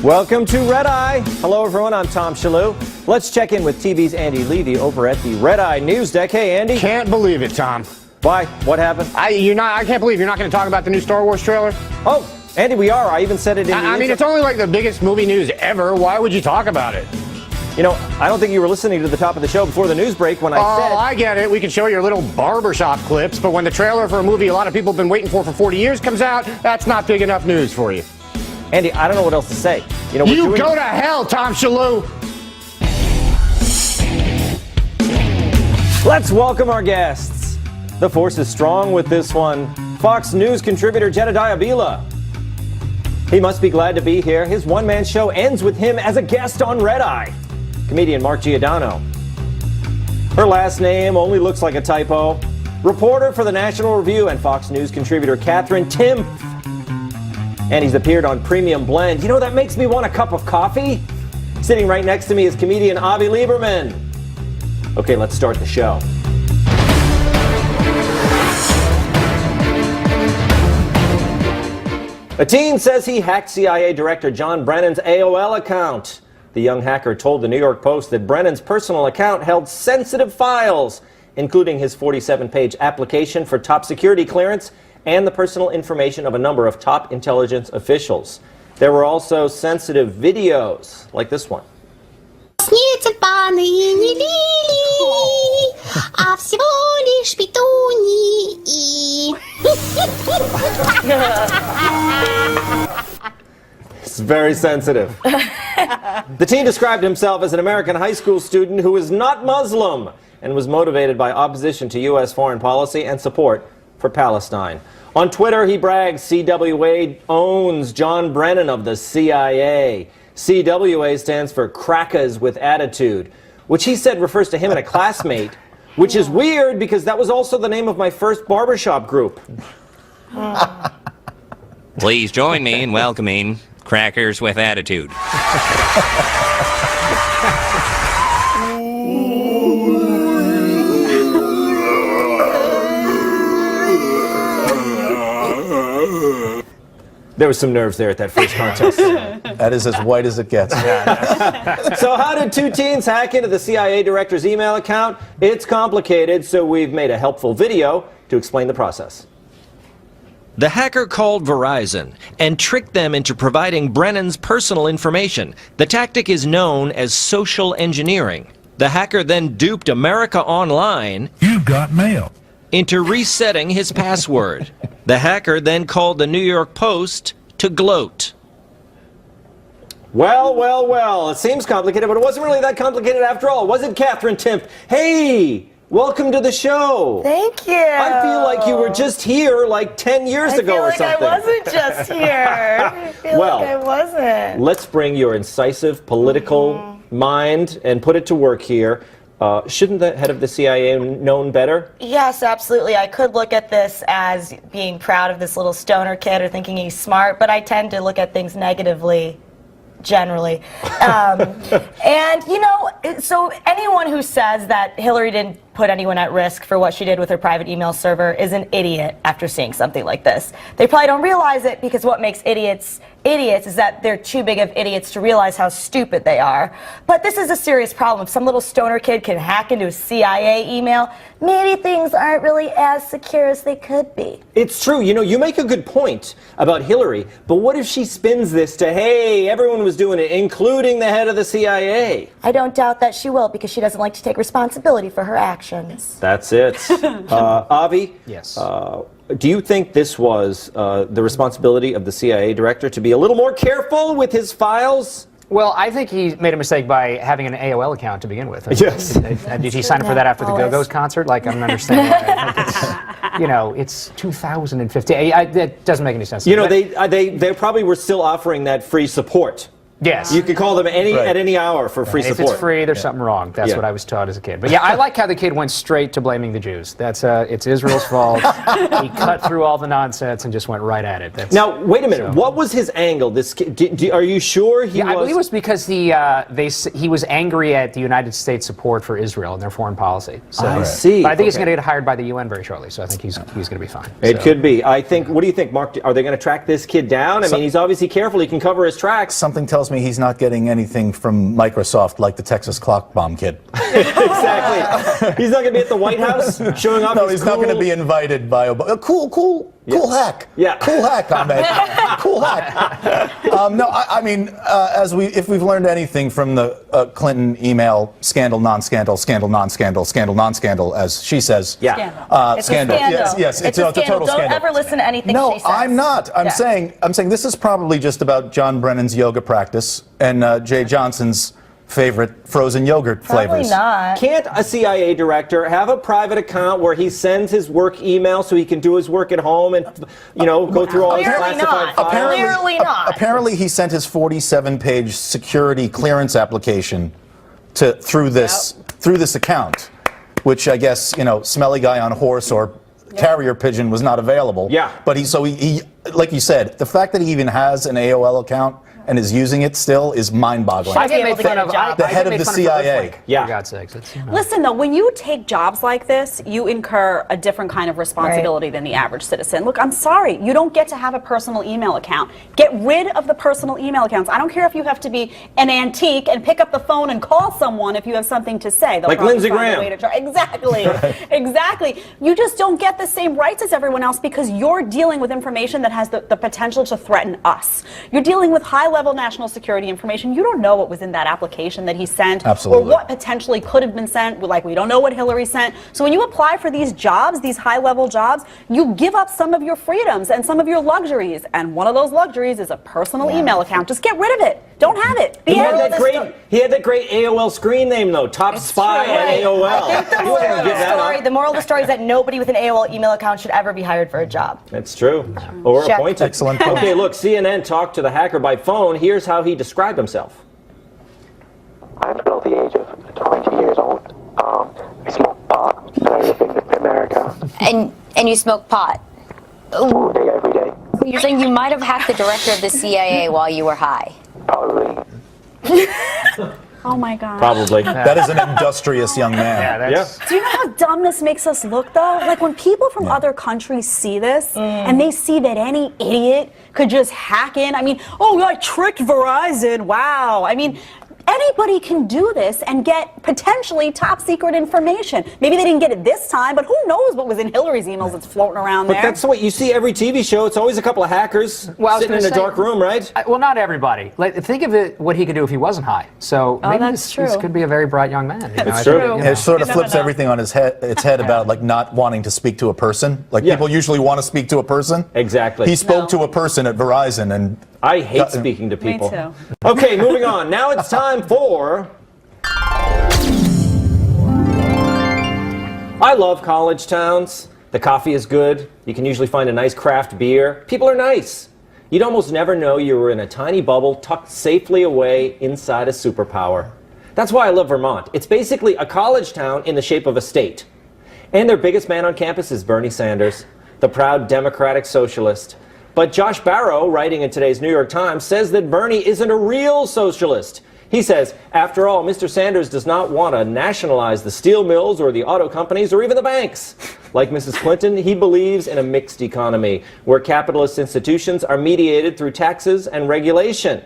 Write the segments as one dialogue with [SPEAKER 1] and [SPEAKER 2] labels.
[SPEAKER 1] Welcome to Red Eye. Hello, everyone. I'm Tom Shillue. Let's check in with TV's Andy Levy over at the Red Eye News Deck. Hey, Andy.
[SPEAKER 2] Can't believe it, Tom.
[SPEAKER 1] Why? What happened?
[SPEAKER 2] I can't believe you're not going to talk about the new Star Wars trailer.
[SPEAKER 1] Oh, Andy, we are. I even said it in
[SPEAKER 2] I mean, it's only like the biggest movie news ever. Why would you talk about it?
[SPEAKER 1] You know, I don't think you were listening to the top of the show before the news break when I said...
[SPEAKER 2] Oh, I get it. We can show your little barbershop clips, but when the trailer for a movie a lot of people have been waiting for 40 years comes out, that's not big enough news for you.
[SPEAKER 1] Andy, I don't know what else to say.
[SPEAKER 2] You go to hell, Tom Shillue!
[SPEAKER 1] Let's welcome our guests. The force is strong with this one. Fox News contributor Jedediah Bila. He must be glad to be here. His one-man show ends with him as a guest on Red Eye. Comedian Mark Giodano. Her last name only looks like a typo. Reporter for the National Review and Fox News contributor Katherine Timpf. And he's appeared on Premium Blend. You know, that makes me want a cup of coffee. Sitting right next to me is comedian Avi Lieberman. Okay, let's start the show. A teen says he hacked CIA Director John Brennan's AOL account. The young hacker told the New York Post that Brennan's personal account held sensitive files, including his 47-page application for top security clearance and the personal information of a number of top intelligence officials. There were also sensitive videos, like this one. It's very sensitive. The teen described himself as an American high school student who is not Muslim and was motivated by opposition to U.S. foreign policy and support for Palestine. On Twitter, he brags CWA owns John Brennan of the CIA. CWA stands for Crackers with Attitude, which he said refers to him and a classmate, which is weird because that was also the name of my first barbershop group.
[SPEAKER 3] Please join me in welcoming Crackers with Attitude.
[SPEAKER 1] There was some nerves there at that first contest.
[SPEAKER 4] That is as white as it gets.
[SPEAKER 1] So how did two teens hack into the CIA director's email account? It's complicated, so we've made a helpful video to explain the process.
[SPEAKER 5] The hacker called Verizon and tricked them into providing Brennan's personal information. The tactic is known as social engineering. The hacker then duped America Online
[SPEAKER 6] You've got mail.
[SPEAKER 5] into resetting his password. The hacker then called the New York Post to gloat.
[SPEAKER 1] Well, well, well, it seems complicated, but it wasn't really that complicated after all, was it, Katherine Timpf? Hey, welcome to the show.
[SPEAKER 7] Thank you.
[SPEAKER 1] I feel like you were just here like 10 years ago or something.
[SPEAKER 7] I wasn't just here. I feel
[SPEAKER 1] Well,
[SPEAKER 7] like I wasn't.
[SPEAKER 1] Let's bring your incisive political mind and put it to work here. Shouldn't the head of the CIA known better?
[SPEAKER 7] Yes, absolutely. I could look at this as being proud of this little stoner kid or thinking he's smart, but I tend to look at things negatively, generally. And, you know, so anyone who says that Hillary didn't put anyone at risk for what she did with her private email server is an idiot after seeing something like this. They probably don't realize it because what makes idiots is that they're too big of idiots to realize how stupid they are. But this is a serious problem. If some little stoner kid can hack into a CIA email, maybe things aren't really as secure as they could be.
[SPEAKER 1] It's true. You know, you make a good point about Hillary, but what if she spins this to, hey, everyone was doing it, including the head of the CIA?
[SPEAKER 7] I don't doubt that she will because she doesn't like to take responsibility for her actions.
[SPEAKER 1] That's it. Avi?
[SPEAKER 2] Yes.
[SPEAKER 1] Do you think this was the responsibility of the CIA director to be a little more careful with his files?
[SPEAKER 8] Well, I think he made a mistake by having an AOL account to begin with.
[SPEAKER 1] Yes.
[SPEAKER 8] Did he sign up for that after the Go-Go's concert? Like, I don't understand why. It's, you know, it's 2015. That doesn't make any sense.
[SPEAKER 1] You know, they probably were still offering that free support.
[SPEAKER 8] Yes.
[SPEAKER 1] You could call them at any hour for free support.
[SPEAKER 8] If it's free, there's something wrong. That's what I was taught as a kid. But yeah, I like how the kid went straight to blaming the Jews. It's Israel's fault. He cut through all the nonsense and just went right at it.
[SPEAKER 1] Now, wait a minute. What was his angle? This kid, are you sure he was?
[SPEAKER 8] I believe it was because he was angry at the United States support for Israel and their foreign policy. So,
[SPEAKER 1] I see.
[SPEAKER 8] But I think he's going to get hired by the UN very shortly, so I think he's going to be fine.
[SPEAKER 1] It could be. I think. What do you think, Mark? Are they going to track this kid down? I mean, he's obviously careful. He can cover his tracks.
[SPEAKER 4] Something tells me me he's not getting anything from Microsoft like the Texas clock bomb kid.
[SPEAKER 1] Exactly. He's not going to be at the White House showing off.
[SPEAKER 4] No,
[SPEAKER 1] his
[SPEAKER 4] he's not going to be invited by Obama. Cool hack.
[SPEAKER 1] Yeah.
[SPEAKER 4] Cool hack, Ahmed. Cool hack. No, I mean, if we've learned anything from the Clinton email scandal, non-scandal, scandal, non-scandal, scandal, non-scandal, as she says.
[SPEAKER 1] Yeah.
[SPEAKER 7] It's
[SPEAKER 4] scandal.
[SPEAKER 7] a scandal.
[SPEAKER 4] Yes, it's a total
[SPEAKER 7] Don't
[SPEAKER 4] scandal.
[SPEAKER 7] ever listen to anything
[SPEAKER 4] No,
[SPEAKER 7] she says.
[SPEAKER 4] I'm not. I'm
[SPEAKER 7] Yeah.
[SPEAKER 4] saying this is probably just about John Brennan's yoga practice and Jay Johnson's favorite frozen yogurt
[SPEAKER 7] Probably
[SPEAKER 4] flavors.
[SPEAKER 7] not.
[SPEAKER 1] Can't a CIA director have a private account where he sends his work email so he can do his work at home and, go through all his
[SPEAKER 7] Clearly
[SPEAKER 1] classified
[SPEAKER 7] not.
[SPEAKER 1] files?
[SPEAKER 7] Clearly not.
[SPEAKER 4] Apparently, he sent his 47-page security clearance application through this account, which I guess smelly guy on horse or carrier pigeon was not available.
[SPEAKER 1] Yeah.
[SPEAKER 4] But he like you said, the fact that he even has an AOL account and is using it still is mind-boggling.
[SPEAKER 8] I get
[SPEAKER 7] be able
[SPEAKER 8] made
[SPEAKER 7] to
[SPEAKER 8] fun
[SPEAKER 7] get a
[SPEAKER 8] of
[SPEAKER 7] job.
[SPEAKER 4] The
[SPEAKER 8] I
[SPEAKER 4] head
[SPEAKER 8] get
[SPEAKER 4] of
[SPEAKER 8] made
[SPEAKER 4] the
[SPEAKER 8] fun
[SPEAKER 4] CIA.
[SPEAKER 8] For
[SPEAKER 1] Yeah.
[SPEAKER 8] God's sakes. It's,
[SPEAKER 6] Listen, though, when you take jobs like this, you incur a different kind of responsibility than the average citizen. Look, I'm sorry, you don't get to have a personal email account. Get rid of the personal email accounts. I don't care if you have to be an antique and pick up the phone and call someone if you have something to say. They'll
[SPEAKER 1] Like
[SPEAKER 6] probably
[SPEAKER 1] Lindsey
[SPEAKER 6] find a
[SPEAKER 1] Graham.
[SPEAKER 6] way to Exactly. Exactly. You just don't get the same rights as everyone else because you're dealing with information that has the potential to threaten us. You're dealing with high-level national security information. You don't know what was in that application that he sent.
[SPEAKER 4] Absolutely.
[SPEAKER 6] Or what potentially could have been sent. Like, we don't know what Hillary sent. So when you apply for these jobs, these high-level jobs, you give up some of your freedoms and some of your luxuries. And one of those luxuries is a personal email account. Just get rid of it. Don't have it.
[SPEAKER 1] He had,
[SPEAKER 6] End.
[SPEAKER 1] that great AOL screen name, though. Top Spy at
[SPEAKER 7] Right.
[SPEAKER 1] AOL.
[SPEAKER 7] I think the
[SPEAKER 1] You
[SPEAKER 7] moral
[SPEAKER 1] wouldn't
[SPEAKER 7] of
[SPEAKER 1] give
[SPEAKER 7] the
[SPEAKER 1] that
[SPEAKER 7] story,
[SPEAKER 1] up.
[SPEAKER 7] the moral of the story is that nobody with an AOL email account should ever be hired for a job.
[SPEAKER 1] That's true. Or
[SPEAKER 7] Check.
[SPEAKER 1] appointed.
[SPEAKER 4] Excellent point.
[SPEAKER 1] Okay, look, CNN talked to the hacker by phone. Here's how he described himself.
[SPEAKER 9] I'm below the age of 20 years old. I smoke pot, and I live in America.
[SPEAKER 10] And you smoke pot.
[SPEAKER 9] All day, every day.
[SPEAKER 10] You're saying you might have hacked the director of the CIA while you were high.
[SPEAKER 9] Probably.
[SPEAKER 6] Oh my God.
[SPEAKER 1] Probably.
[SPEAKER 4] That is an industrious young man.
[SPEAKER 8] that's,
[SPEAKER 6] Do you know how dumb this makes us look, though? Like, when people from other countries see this, and they see that any idiot could just hack in, I mean, oh, I tricked Verizon, wow. I mean, anybody can do this and get potentially top secret information. Maybe they didn't get it this time, but who knows what was in Hillary's emails that's floating around
[SPEAKER 1] But
[SPEAKER 6] there.
[SPEAKER 1] that's what you see every TV show. It's always a couple of hackers
[SPEAKER 8] Well, I was
[SPEAKER 1] sitting in
[SPEAKER 8] gonna
[SPEAKER 1] a
[SPEAKER 8] say-
[SPEAKER 1] dark room, right?
[SPEAKER 8] well, not everybody. Like, think of it, what he could do if he wasn't high. So maybe
[SPEAKER 6] that's
[SPEAKER 8] this
[SPEAKER 6] true.
[SPEAKER 8] could be a very bright young man.
[SPEAKER 1] It's true.
[SPEAKER 4] It sort of
[SPEAKER 6] You never
[SPEAKER 4] flips
[SPEAKER 6] know.
[SPEAKER 4] everything on its head about like not wanting to speak to a person. Like
[SPEAKER 1] Yeah.
[SPEAKER 4] people usually want to speak to a person.
[SPEAKER 1] Exactly.
[SPEAKER 4] He spoke to a person at Verizon and
[SPEAKER 1] I hate speaking to people.
[SPEAKER 6] too.
[SPEAKER 1] Okay, moving on. Now it's time for... I love college towns. The coffee is good. You can usually find a nice craft beer. People are nice. You'd almost never know you were in a tiny bubble tucked safely away inside a superpower. That's why I love Vermont. It's basically a college town in the shape of a state. And their biggest man on campus is Bernie Sanders, the proud Democratic socialist. But Josh Barrow, writing in today's New York Times, says that Bernie isn't a real socialist. He says, after all, Mr. Sanders does not want to nationalize the steel mills or the auto companies or even the banks. Like Mrs. Clinton, he believes in a mixed economy where capitalist institutions are mediated through taxes and regulation.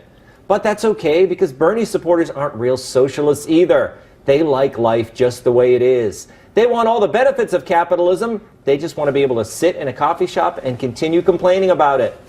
[SPEAKER 1] But that's okay because Bernie supporters aren't real socialists either. They like life just the way it is. They want all the benefits of capitalism. They just want to be able to sit in a coffee shop and continue complaining about it.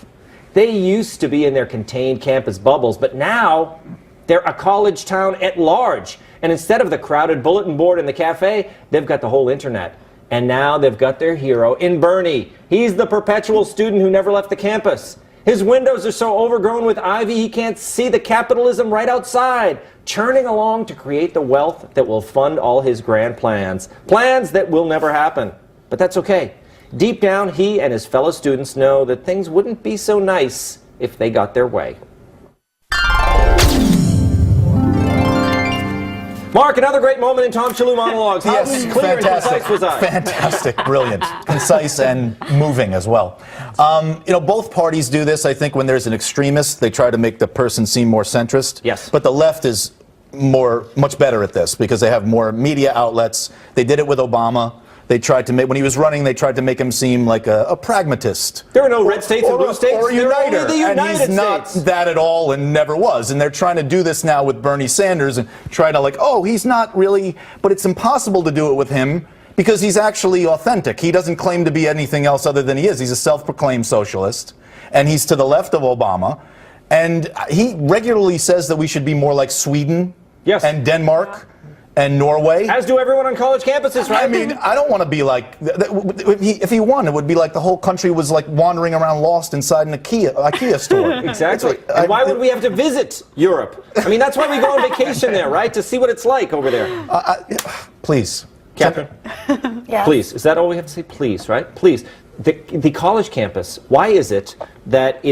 [SPEAKER 1] They used to be in their contained campus bubbles, but now they're a college town at large. And instead of the crowded bulletin board in the cafe, they've got the whole internet. And now they've got their hero in Bernie. He's the perpetual student who never left the campus. His windows are so overgrown with ivy he can't see the capitalism right outside, churning along to create the wealth that will fund all his grand plans. Plans that will never happen. But that's okay. Deep down, he and his fellow students know that things wouldn't be so nice if they got their way. Mark, another great moment in Tom Shillue monologues. How
[SPEAKER 4] Yes,
[SPEAKER 1] clear and
[SPEAKER 4] fantastic,
[SPEAKER 1] concise was I?
[SPEAKER 4] fantastic, brilliant, concise and moving as well. Both parties do this. I think when there's an extremist, they try to make the person seem more centrist.
[SPEAKER 1] Yes.
[SPEAKER 4] But the left is much better at this because they have more media outlets. They did it with Obama. They tried to make, when he was running, they tried to make him seem like a pragmatist.
[SPEAKER 1] There are no red states and blue states.
[SPEAKER 4] Or a
[SPEAKER 1] There are
[SPEAKER 4] uniter.
[SPEAKER 1] only the
[SPEAKER 4] And
[SPEAKER 1] United
[SPEAKER 4] he's not
[SPEAKER 1] States.
[SPEAKER 4] that at all and never was. And they're trying to do this now with Bernie Sanders and try to like, oh, he's not really, but it's impossible to do it with him because he's actually authentic. He doesn't claim to be anything else other than he is. He's a self-proclaimed socialist. And he's to the left of Obama. And he regularly says that we should be more like Sweden and Denmark. And Norway.
[SPEAKER 1] As do everyone on college campuses, right?
[SPEAKER 4] I mean, I don't want to be like, if he won, it would be like the whole country was like wandering around lost inside an IKEA store.
[SPEAKER 1] Exactly. And why would we have to visit Europe? I mean, that's why we go on vacation there, right? To see what it's like over there.
[SPEAKER 4] Please.
[SPEAKER 1] Katherine?
[SPEAKER 7] Yes.
[SPEAKER 1] Please. Is that all we have to say? Please, right? Please. The college campus, why is it that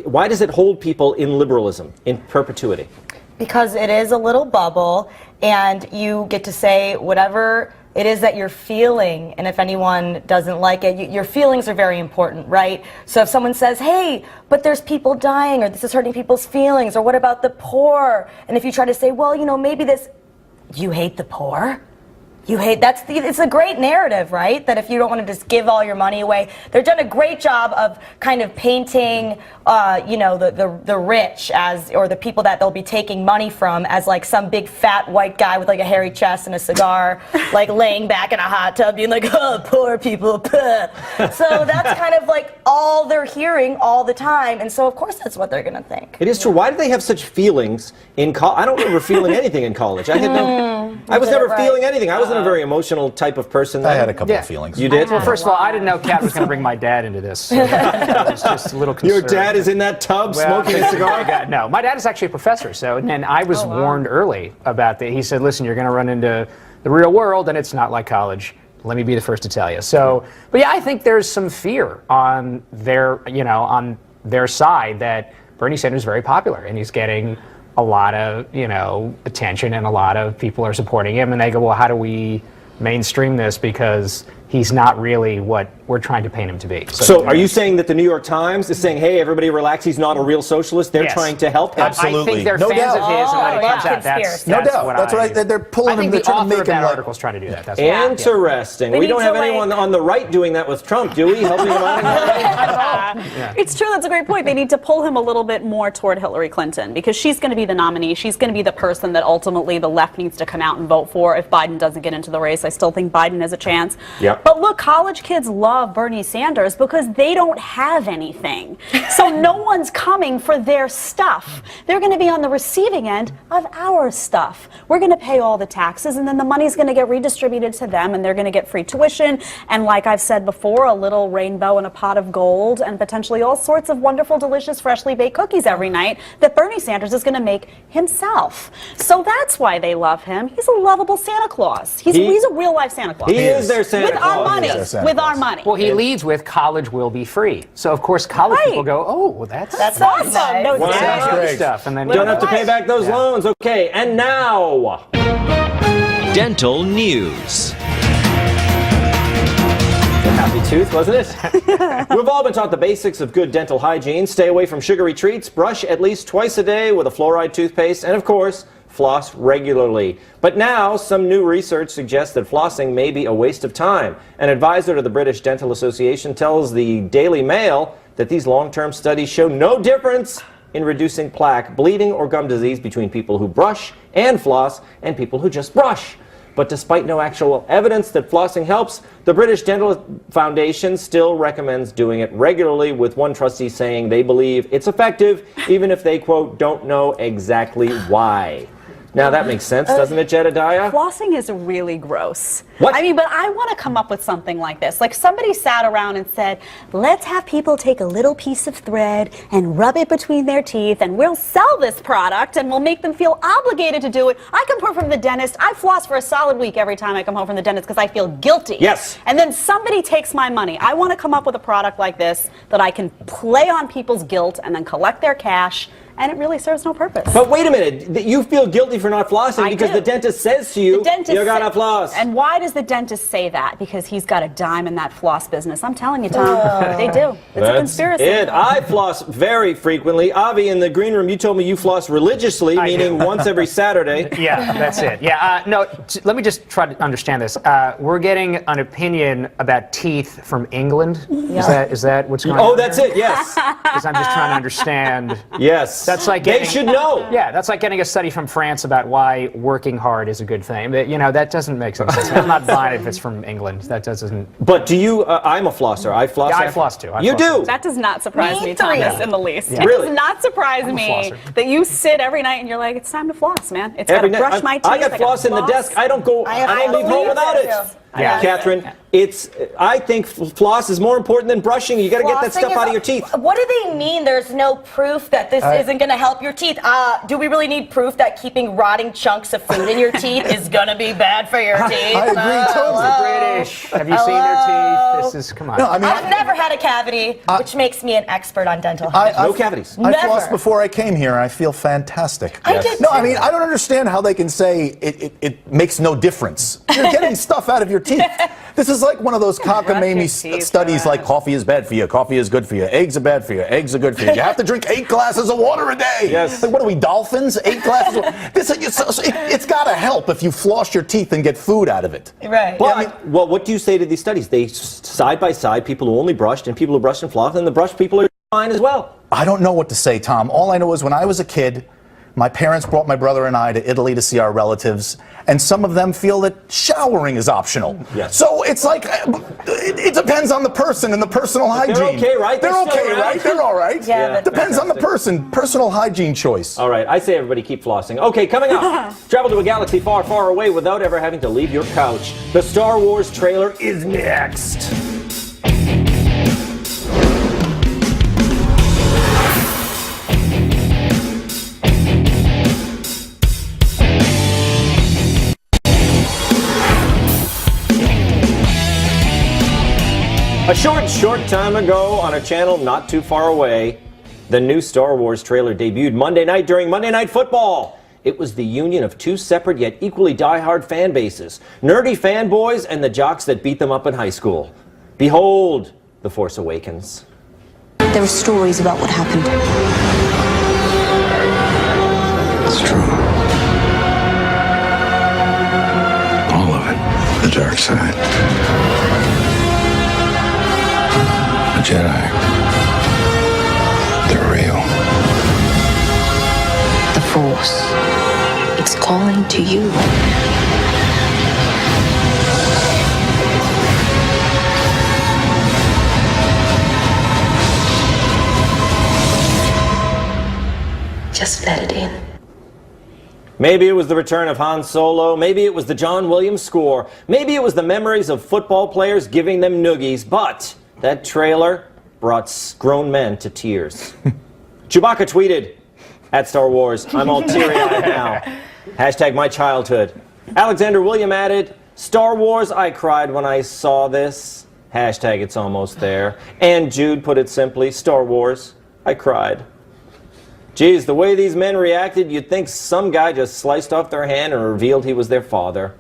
[SPEAKER 1] why does it hold people in liberalism, in perpetuity?
[SPEAKER 7] Because it is a little bubble, and you get to say whatever it is that you're feeling, and if anyone doesn't like it, your feelings are very important, right? So if someone says, hey, but there's people dying, or this is hurting people's feelings, or what about the poor? And if you try to say, well, you know, maybe this, you hate the poor? You hate, it's a great narrative, right? That if you don't want to just give all your money away, they've done a great job of kind of painting, you know, the rich as, or the people that they'll be taking money from as like some big fat white guy with like a hairy chest and a cigar, like laying back in a hot tub being like, oh, poor people, So that's kind of like all they're hearing all the time. And so of course that's what they're going to think.
[SPEAKER 1] It is true. Why do they have such feelings in college? I don't remember feeling anything in college. I was never feeling anything. I wasn't a very emotional type of person.
[SPEAKER 4] I had a couple of feelings.
[SPEAKER 1] You did?
[SPEAKER 8] Well, first of all, I didn't know Kat was going to bring my dad into this. So I was just a little concerned.
[SPEAKER 1] Your dad is in that tub smoking a cigar?
[SPEAKER 8] No, my dad is actually a professor, so and I was warned early about that. He said, listen, you're going to run into the real world, and it's not like college. Let me be the first to tell you. So, but yeah, I think there's some fear on their, you know, on their side that Bernie Sanders is very popular, and he's getting a lot of, you know, attention, and a lot of people are supporting him, and they go, well, how do we mainstream this, because he's not really what we're trying to paint him to be.
[SPEAKER 1] So are you saying that the New York Times is saying, hey, everybody relax, he's not a real socialist? They're trying to help him.
[SPEAKER 4] Absolutely.
[SPEAKER 8] I think they're
[SPEAKER 4] No
[SPEAKER 8] fans
[SPEAKER 4] doubt.
[SPEAKER 8] of his, and when it comes out, that's
[SPEAKER 4] no doubt.
[SPEAKER 8] what
[SPEAKER 4] That's right. They're pulling him.
[SPEAKER 8] I think
[SPEAKER 4] They're
[SPEAKER 8] the
[SPEAKER 4] trying to
[SPEAKER 8] author
[SPEAKER 4] make
[SPEAKER 8] of that
[SPEAKER 4] him like.
[SPEAKER 8] article is trying to do that. That's
[SPEAKER 1] Interesting. We don't have anyone on the right doing that with Trump, do we? Helping him out?
[SPEAKER 6] It's true, that's a great point. They need to pull him a little bit more toward Hillary Clinton, because she's going to be the nominee. She's going to be the person that ultimately the left needs to come out and vote for if Biden doesn't get into the race. I still think Biden has a chance.
[SPEAKER 1] Yep.
[SPEAKER 6] But look, college kids love Bernie Sanders because they don't have anything. So no one's coming for their stuff. They're going to be on the receiving end of our stuff. We're going to pay all the taxes, and then the money's going to get redistributed to them, and they're going to get free tuition, and like I've said before, a little rainbow in a pot of gold, and potentially all sorts of wonderful, delicious, freshly baked cookies every night that Bernie Sanders is going to make himself. So that's why they love him. He's a lovable Santa Claus. He's a real-life Santa Claus.
[SPEAKER 1] He is their Santa
[SPEAKER 6] with
[SPEAKER 1] Claus.
[SPEAKER 6] Our money.
[SPEAKER 4] Yes, Santa
[SPEAKER 6] With
[SPEAKER 4] Claus.
[SPEAKER 6] our money.
[SPEAKER 8] Well, he leads with college will be free. So, of course, college people go, oh, well, that's
[SPEAKER 6] awesome.
[SPEAKER 7] nice.
[SPEAKER 6] No,
[SPEAKER 1] Wow.
[SPEAKER 6] that's
[SPEAKER 8] good
[SPEAKER 4] great.
[SPEAKER 8] stuff. And then
[SPEAKER 1] Don't have to pay back those loans. Okay, and now...
[SPEAKER 5] Dental news.
[SPEAKER 1] Happy tooth, wasn't it? We've all been taught the basics of good dental hygiene. Stay away from sugary treats, brush at least twice a day with a fluoride toothpaste, and of course, floss regularly. But now, some new research suggests that flossing may be a waste of time. An advisor to the British Dental Association tells the Daily Mail that these long-term studies show no difference in reducing plaque, bleeding, or gum disease between people who brush and floss and people who just brush. But despite no actual evidence that flossing helps, the British Dental Foundation still recommends doing it regularly, with one trustee saying they believe it's effective, even if they, quote, don't know exactly why. Now that makes sense, doesn't it, Jedediah?
[SPEAKER 6] Flossing is really gross.
[SPEAKER 1] What?
[SPEAKER 6] I mean, but I want to come up with something like this. Like somebody sat around and said, let's have people take a little piece of thread and rub it between their teeth, and we'll sell this product and we'll make them feel obligated to do it. I come home from the dentist. I floss for a solid week every time I come home from the dentist because I feel guilty.
[SPEAKER 1] Yes.
[SPEAKER 6] And then somebody takes my money. I want to come up with a product like this that I can play on people's guilt and then collect their cash and it really serves no purpose.
[SPEAKER 1] But wait a minute, you feel guilty for not flossing
[SPEAKER 6] I
[SPEAKER 1] because
[SPEAKER 6] do.
[SPEAKER 1] the dentist says to you, you gotta floss.
[SPEAKER 6] And why does the dentist say that? Because he's got a dime in that floss business. I'm telling you, Tom, they do. It's a conspiracy.
[SPEAKER 1] And I floss very frequently. Avi, in the green room, you told me you floss religiously, meaning once every Saturday.
[SPEAKER 8] Yeah, that's it. Yeah, no, let me just try to understand this. We're getting an opinion about teeth from England.
[SPEAKER 6] Yeah.
[SPEAKER 8] Is that what's going on?
[SPEAKER 1] Oh, that's it, yes.
[SPEAKER 8] Because I'm just trying to understand.
[SPEAKER 1] Yes.
[SPEAKER 8] That's like
[SPEAKER 1] they should know.
[SPEAKER 8] Yeah, that's like getting a study from France about why working hard is a good thing. That doesn't make sense. I'm not buying it if it's from England. That doesn't.
[SPEAKER 1] But do you, I'm a flosser. I floss.
[SPEAKER 8] Yeah, I floss too.
[SPEAKER 1] You do?
[SPEAKER 6] That does not surprise me, Thomas, in the least.
[SPEAKER 8] Yeah.
[SPEAKER 6] It
[SPEAKER 1] Really?
[SPEAKER 6] does not surprise me
[SPEAKER 8] flosser.
[SPEAKER 6] that you sit every night and you're like, it's time to floss, man. It's
[SPEAKER 1] Every
[SPEAKER 6] gotta
[SPEAKER 1] night.
[SPEAKER 6] brush my teeth.
[SPEAKER 1] I got floss in the desk. I don't go. I don't leave home without it.
[SPEAKER 8] Yeah.
[SPEAKER 1] Catherine, I think floss is more important than brushing. You got to get that stuff out of your teeth.
[SPEAKER 7] What do they mean there's no proof that this isn't going to help your teeth? Do we really need proof that keeping rotting chunks of food in your teeth is going to be bad for your teeth?
[SPEAKER 4] I agree totally.
[SPEAKER 8] British. Have you seen their teeth? This is, come on.
[SPEAKER 4] No, I mean,
[SPEAKER 7] I've never had a cavity, which makes me an expert on dental
[SPEAKER 4] I-
[SPEAKER 7] hygiene.
[SPEAKER 1] No cavities.
[SPEAKER 4] I
[SPEAKER 7] Never.
[SPEAKER 4] flossed before I came here, and I feel fantastic.
[SPEAKER 7] I did
[SPEAKER 4] No, I
[SPEAKER 7] too.
[SPEAKER 4] mean, I don't understand how they can say it makes no difference. You're getting stuff out of your teeth. This is like one of those cockamamie
[SPEAKER 6] teeth,
[SPEAKER 4] studies like coffee is bad for you, coffee is good for you, eggs are bad for you, eggs are good for you. You have to drink 8 glasses of water a day.
[SPEAKER 1] Yes.
[SPEAKER 4] Like, what are we, dolphins? 8 glasses of water? It's got to help if you floss your teeth and get food out of it.
[SPEAKER 7] Right.
[SPEAKER 1] But, well, what do you say to these studies? They side by side, people who only brushed and people who brushed and flossed, and the brushed people are fine as well.
[SPEAKER 4] I don't know what to say, Tom. All I know is when I was a kid, my parents brought my brother and I to Italy to see our relatives, and some of them feel that showering is optional.
[SPEAKER 1] Yes.
[SPEAKER 4] So it's like, it depends on the person and the personal hygiene.
[SPEAKER 1] They're okay, right?
[SPEAKER 4] They're
[SPEAKER 1] They're still
[SPEAKER 4] okay,
[SPEAKER 1] around.
[SPEAKER 4] right? They're all right.
[SPEAKER 7] Yeah, but-
[SPEAKER 4] Depends on the person. Personal hygiene choice.
[SPEAKER 1] All right, I say everybody keep flossing. Okay, coming up, travel to a galaxy far, far away without ever having to leave your couch. The Star Wars trailer is next. A short time ago on a channel not too far away, the new Star Wars trailer debuted Monday night during Monday Night Football. It was the union of two separate yet equally diehard fan bases, nerdy fanboys and the jocks that beat them up in high school. Behold, The Force Awakens.
[SPEAKER 11] There are stories about what happened.
[SPEAKER 12] It's true. All of it. The dark side. The Jedi. They're real.
[SPEAKER 11] The Force. It's calling to you. Just let it in.
[SPEAKER 1] Maybe it was the return of Han Solo, maybe it was the John Williams score, maybe it was the memories of football players giving them noogies, but that trailer brought grown men to tears. Chewbacca tweeted, @StarWars, I'm all teary-eyed now. Hashtag my childhood. Alexander William added, Star Wars, I cried when I saw this. Hashtag it's almost there. And Jude put it simply, Star Wars, I cried. Geez, the way these men reacted, you'd think some guy just sliced off their hand and revealed he was their father.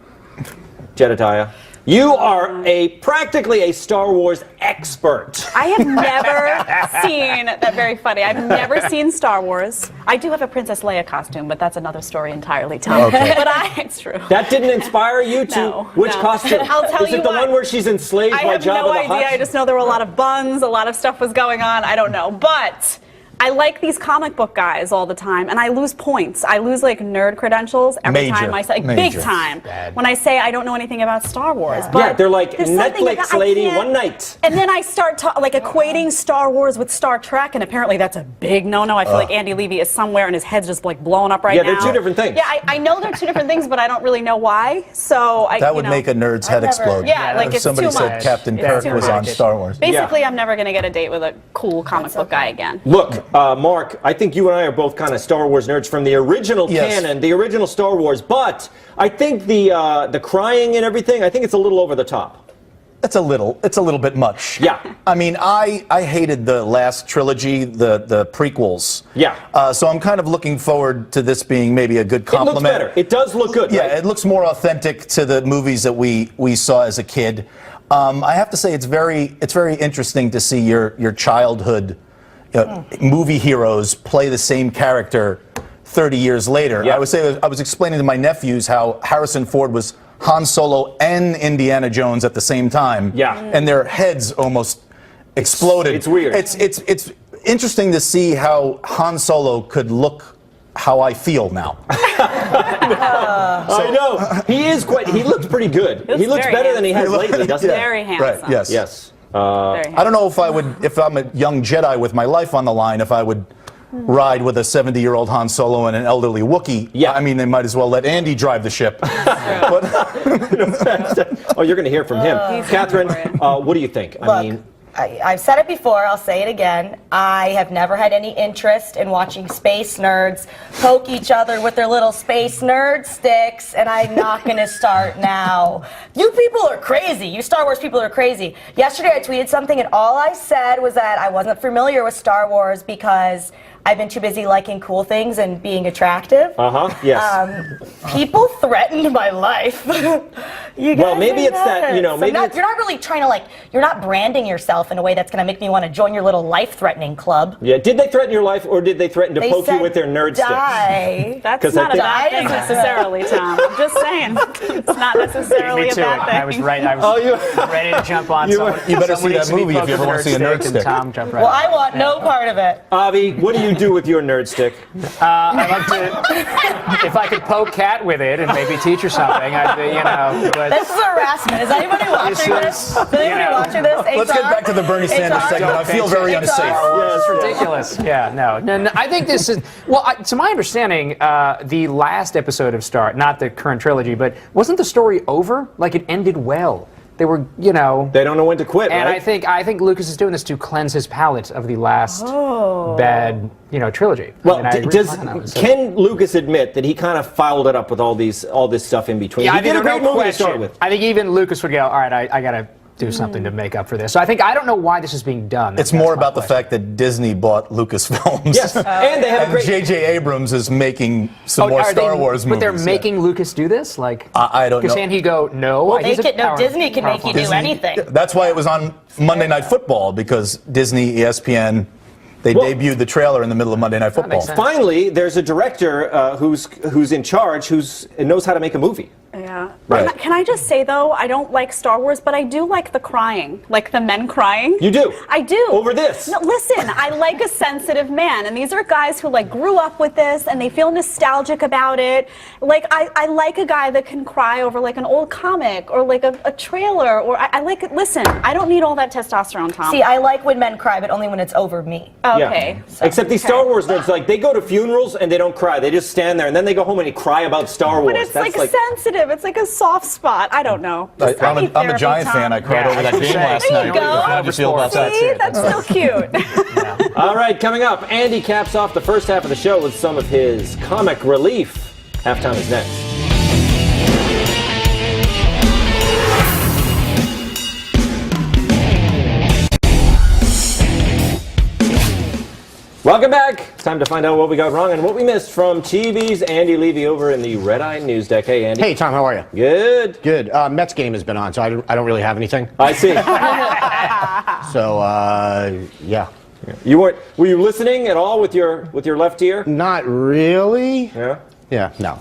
[SPEAKER 1] Jedediah, you are practically a Star Wars expert.
[SPEAKER 6] I have never seen, that's very funny, I've never seen Star Wars. I do have a Princess Leia costume, but that's another story entirely, Tom.
[SPEAKER 4] Okay.
[SPEAKER 6] But it's true.
[SPEAKER 1] That didn't inspire you to
[SPEAKER 6] No,
[SPEAKER 1] which
[SPEAKER 6] no.
[SPEAKER 1] costume?
[SPEAKER 6] I'll tell
[SPEAKER 1] Is
[SPEAKER 6] you
[SPEAKER 1] it the
[SPEAKER 6] what.
[SPEAKER 1] one where she's enslaved
[SPEAKER 6] I
[SPEAKER 1] by
[SPEAKER 6] have
[SPEAKER 1] Jabba
[SPEAKER 6] no
[SPEAKER 1] the
[SPEAKER 6] idea.
[SPEAKER 1] Hutt?
[SPEAKER 6] I just know there were a lot of buns, a lot of stuff was going on. I don't know. But I like these comic book guys all the time, and I lose points. I lose like nerd credentials every
[SPEAKER 4] Major.
[SPEAKER 6] time I say, big
[SPEAKER 4] Major.
[SPEAKER 6] time,
[SPEAKER 8] Bad.
[SPEAKER 6] when I say I don't know anything about Star Wars. But
[SPEAKER 1] Yeah, they're like
[SPEAKER 6] there's something
[SPEAKER 1] Netflix
[SPEAKER 6] I
[SPEAKER 1] lady
[SPEAKER 6] can't-
[SPEAKER 1] one night.
[SPEAKER 6] And then I start equating Star Wars with Star Trek, and apparently that's a big no-no. I feel like Andy Levy is somewhere, and his head's just like blowing up right
[SPEAKER 1] Yeah,
[SPEAKER 6] now.
[SPEAKER 1] they're two different things.
[SPEAKER 6] Yeah, I know they're two different things, but I don't really know why. So
[SPEAKER 4] That would make a nerd's head explode.
[SPEAKER 6] Yeah, like
[SPEAKER 4] if
[SPEAKER 6] it's
[SPEAKER 4] somebody
[SPEAKER 6] too
[SPEAKER 4] said
[SPEAKER 6] much.
[SPEAKER 4] Captain
[SPEAKER 6] It's
[SPEAKER 4] Kirk
[SPEAKER 6] too
[SPEAKER 4] was on
[SPEAKER 6] much.
[SPEAKER 4] Star Wars.
[SPEAKER 6] Basically, I'm never going to get a date with a cool comic book guy again.
[SPEAKER 1] Look, Mark, I think you and I are both kind of Star Wars nerds from the original
[SPEAKER 4] Yes.
[SPEAKER 1] canon, the original Star Wars, but I think the crying and everything, I think it's a little over the top.
[SPEAKER 4] it's a little bit much.
[SPEAKER 1] Yeah.
[SPEAKER 4] I mean, I hated the last trilogy, the prequels.
[SPEAKER 1] Yeah.
[SPEAKER 4] So I'm kind of looking forward to this being maybe a good compliment.
[SPEAKER 1] It looks better. It does look good.
[SPEAKER 4] Yeah,
[SPEAKER 1] right?
[SPEAKER 4] it looks more authentic to the movies that we saw as a kid. I have to say it's very interesting to see your childhood movie heroes play the same character 30 years later.
[SPEAKER 1] Yeah.
[SPEAKER 4] I was explaining to my nephews how Harrison Ford was Han Solo and Indiana Jones at the same time.
[SPEAKER 1] Yeah.
[SPEAKER 4] And their heads almost exploded.
[SPEAKER 1] It's weird.
[SPEAKER 4] It's interesting to see how Han Solo could look how I feel now.
[SPEAKER 1] I know. He looks pretty good. He looks better than he has lately, doesn't he?
[SPEAKER 6] Very handsome.
[SPEAKER 4] Right, yes.
[SPEAKER 1] Yes.
[SPEAKER 4] I don't know if I'm a young Jedi with my life on the line, if I would ride with a 70-year-old Han Solo and an elderly Wookiee.
[SPEAKER 1] Yeah.
[SPEAKER 4] I mean, they might as well let Andy drive the ship.
[SPEAKER 1] Oh, you're going to hear from him. Catherine, what do you think?
[SPEAKER 7] Look, I've said it before, I'll say it again. I have never had any interest in watching space nerds poke each other with their little space nerd sticks, and I'm not going to start now. You people are crazy. You Star Wars people are crazy. Yesterday I tweeted something, and all I said was that I wasn't familiar with Star Wars because I've been too busy liking cool things and being attractive.
[SPEAKER 1] Yes.
[SPEAKER 7] People threatened my life. You guys
[SPEAKER 1] maybe it's that,
[SPEAKER 7] nuts.
[SPEAKER 1] maybe
[SPEAKER 7] you're not really trying to, you're not branding yourself in a way that's going to make me want to join your little life-threatening club.
[SPEAKER 1] Yeah. Did they threaten your life, or did they threaten to
[SPEAKER 7] They
[SPEAKER 1] poke you
[SPEAKER 7] said
[SPEAKER 1] with their nerd
[SPEAKER 7] die.
[SPEAKER 6] That's not a bad thing necessarily, Tom. I'm just saying. It's not necessarily
[SPEAKER 8] Me
[SPEAKER 6] a
[SPEAKER 8] too.
[SPEAKER 6] bad thing.
[SPEAKER 8] I was ready to jump on.
[SPEAKER 4] You better see that movie if you ever want to see a nerd stick.
[SPEAKER 8] Tom jumped right
[SPEAKER 7] Well,
[SPEAKER 8] on.
[SPEAKER 7] I want no part of it.
[SPEAKER 1] Avi, what do you do with your nerd stick?
[SPEAKER 8] I like to, if I could poke Kat with it and maybe teach her something, I'd be, but
[SPEAKER 7] This is harassment. Is anybody watching this? Is anybody watching this?
[SPEAKER 4] Let's get back to the Bernie Sanders segment. I feel very unsafe.
[SPEAKER 8] Yeah, it's ridiculous. Yeah, no. I think this is, to my understanding, the last episode of Star, not the current trilogy, but wasn't the story over? Like, it ended well. They were,
[SPEAKER 1] They don't know when to quit,
[SPEAKER 8] and
[SPEAKER 1] right?
[SPEAKER 8] I think Lucas is doing this to cleanse his palate of the last bad, trilogy.
[SPEAKER 1] Well,
[SPEAKER 8] So-
[SPEAKER 1] can Lucas admit that he kind of fouled it up with all this stuff in between?
[SPEAKER 8] Yeah,
[SPEAKER 1] he did a great movie to start with.
[SPEAKER 8] I think even Lucas would go, all right, I got to do something to make up for this. So I don't know why this is being done.
[SPEAKER 4] It's more about the fact that Disney bought Lucasfilms.
[SPEAKER 1] Yes, and they have a great...
[SPEAKER 4] J.J. Abrams is making some more Star Wars movies.
[SPEAKER 8] But they're making Lucas do this?
[SPEAKER 4] I don't know.
[SPEAKER 8] Can he go, no?
[SPEAKER 7] Well, Disney can make you do anything.
[SPEAKER 4] That's why it was on Monday Night Football, because Disney, ESPN, they debuted the trailer in the middle of Monday Night Football.
[SPEAKER 1] Finally, there's a director who's in charge, who knows how to make a movie.
[SPEAKER 6] Yeah.
[SPEAKER 1] Right.
[SPEAKER 6] Can I just say, though, I don't like Star Wars, but I do like the crying. Like the men crying.
[SPEAKER 1] You do?
[SPEAKER 6] I do.
[SPEAKER 1] Over this?
[SPEAKER 6] No, listen, I like a sensitive man. And these are guys who, grew up with this, and they feel nostalgic about it. I like a guy that can cry over, an old comic, or, a trailer. Or I like it. Listen, I don't need all that testosterone, Tom.
[SPEAKER 7] See, I like when men cry, but only when it's over me.
[SPEAKER 6] Okay.
[SPEAKER 1] Yeah. Except these Star Wars nerds, they go to funerals and they don't cry. They just stand there, and then they go home and they cry about Star Wars.
[SPEAKER 6] But it's sensitive. It's like a soft spot. I don't know.
[SPEAKER 4] I'm a Giant fan. I cried over that game last night. How do you feel about that?
[SPEAKER 6] See, that's so cute.
[SPEAKER 1] All right, coming up, Andy caps off the first half of the show with some of his comic relief. Halftime is next. Welcome back. It's time to find out what we got wrong and what we missed from TV's Andy Levy over in the Red Eye News Deck. Hey, Andy.
[SPEAKER 2] Hey, Tom, how are you?
[SPEAKER 1] Good.
[SPEAKER 2] Good. Mets game has been on, so I don't really have anything.
[SPEAKER 1] I see.
[SPEAKER 2] So, yeah.
[SPEAKER 1] Were you listening at all with your left ear?
[SPEAKER 2] Not really.
[SPEAKER 1] Yeah.
[SPEAKER 2] Yeah. No.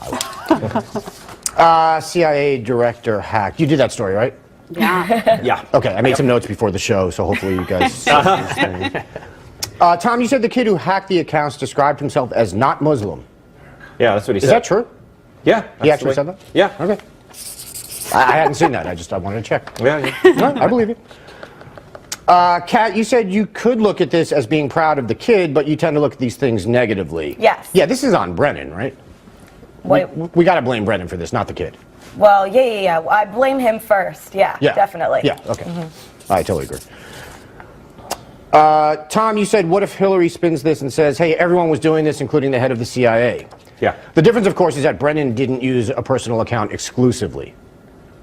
[SPEAKER 2] CIA director hacked. You did that story, right?
[SPEAKER 6] Yeah.
[SPEAKER 1] Yeah.
[SPEAKER 2] Okay. I made some notes before the show, so hopefully you guys. Tom, you said the kid who hacked the accounts described himself as not Muslim.
[SPEAKER 1] Yeah, that's what he said.
[SPEAKER 2] Is that true?
[SPEAKER 1] Yeah.
[SPEAKER 2] He actually said that?
[SPEAKER 1] Yeah.
[SPEAKER 2] Okay. I hadn't seen that. I wanted to check.
[SPEAKER 1] Yeah.
[SPEAKER 2] No, I believe you. Kat, you said you could look at this as being proud of the kid, but you tend to look at these things negatively.
[SPEAKER 7] Yes.
[SPEAKER 2] Yeah, this is on Brennan, right? We got to blame Brennan for this, not the kid.
[SPEAKER 7] Well, yeah. I blame him first. Yeah, definitely.
[SPEAKER 2] Yeah, okay. I totally agree. Tom, you said, what if Hillary spins this and says, hey, everyone was doing this, including the head of the CIA?
[SPEAKER 1] Yeah.
[SPEAKER 2] The difference, of course, is that Brennan didn't use a personal account exclusively.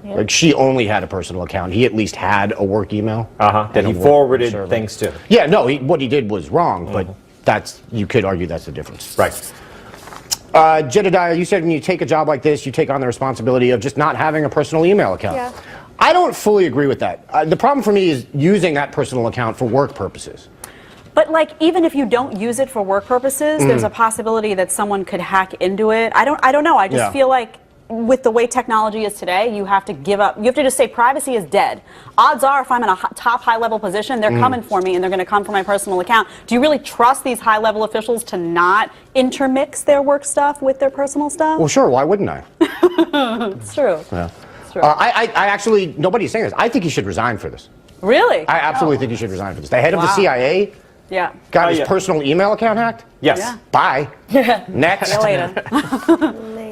[SPEAKER 2] Like, she only had a personal account. He at least had a work email.
[SPEAKER 1] That he forwarded things to.
[SPEAKER 2] Yeah, no, what he did was wrong, but you could argue that's the difference.
[SPEAKER 1] Right.
[SPEAKER 2] Jedediah, you said when you take a job like this, you take on the responsibility of just not having a personal email account.
[SPEAKER 6] Yeah.
[SPEAKER 2] I don't fully agree with that. The problem for me is using that personal account for work purposes.
[SPEAKER 6] But like, even if you don't use it for work purposes, there's a possibility that someone could hack into it. I don't know. I just feel like with the way technology is today, you have to give up. You have to just say privacy is dead. Odds are, if I'm in a top high-level position, they're coming for me and they're going to come for my personal account. Do you really trust these high-level officials to not intermix their work stuff with their personal stuff?
[SPEAKER 2] Well, sure. Why wouldn't I?
[SPEAKER 6] It's true.
[SPEAKER 2] Yeah.
[SPEAKER 6] It's true.
[SPEAKER 2] I actually, nobody's saying this. I think he should resign for this.
[SPEAKER 6] Really?
[SPEAKER 2] I absolutely think he should resign for this. The head of the CIA got his personal email account hacked?
[SPEAKER 1] Yes.
[SPEAKER 6] Yeah.
[SPEAKER 2] Bye. Next.
[SPEAKER 6] See you later.
[SPEAKER 7] Later.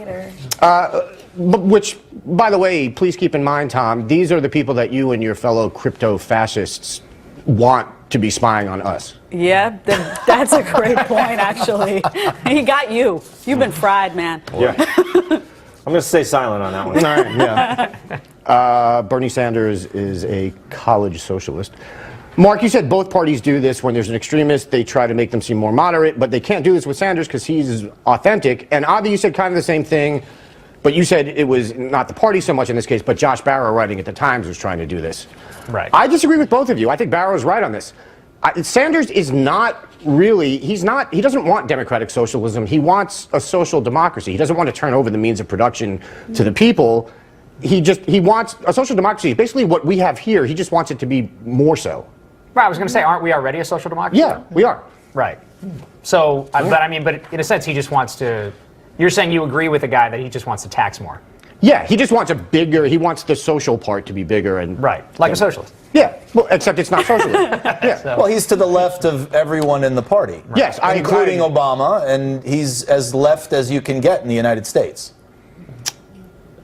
[SPEAKER 2] Which, by the way, please keep in mind, Tom, these are the people that you and your fellow crypto fascists want to be spying on us.
[SPEAKER 6] Yeah, that's a great point, actually. He got you. You've been fried, man.
[SPEAKER 1] Yeah. I'm going to stay silent on that one.
[SPEAKER 2] All right, yeah. Bernie Sanders is a college socialist. Mark, you said both parties do this. When there's an extremist, they try to make them seem more moderate, but they can't do this with Sanders because he's authentic. And Avi, you said kind of the same thing, but you said it was not the party so much in this case, but Josh Barro writing at the Times was trying to do this.
[SPEAKER 8] Right.
[SPEAKER 2] I disagree with both of you. I think Barro's right on this. Sanders is not really, he doesn't want democratic socialism. He wants a social democracy. He doesn't want to turn over the means of production to the people. He wants a social democracy. Basically what we have here, he just wants it to be more so.
[SPEAKER 8] Right, I was going to say, aren't we already a social democracy?
[SPEAKER 2] Yeah, we are.
[SPEAKER 8] Right. So, but in a sense, he just wants to, you're saying you agree with the guy that he just wants to tax more.
[SPEAKER 2] Yeah, he just wants he wants the social part to be bigger. And
[SPEAKER 8] right, like a socialist.
[SPEAKER 2] Yeah, well, except it's not socialism. Yeah.
[SPEAKER 4] So. Well, he's to the left of everyone in the party. Right.
[SPEAKER 2] Yes,
[SPEAKER 4] including Obama, and he's as left as you can get in the United States.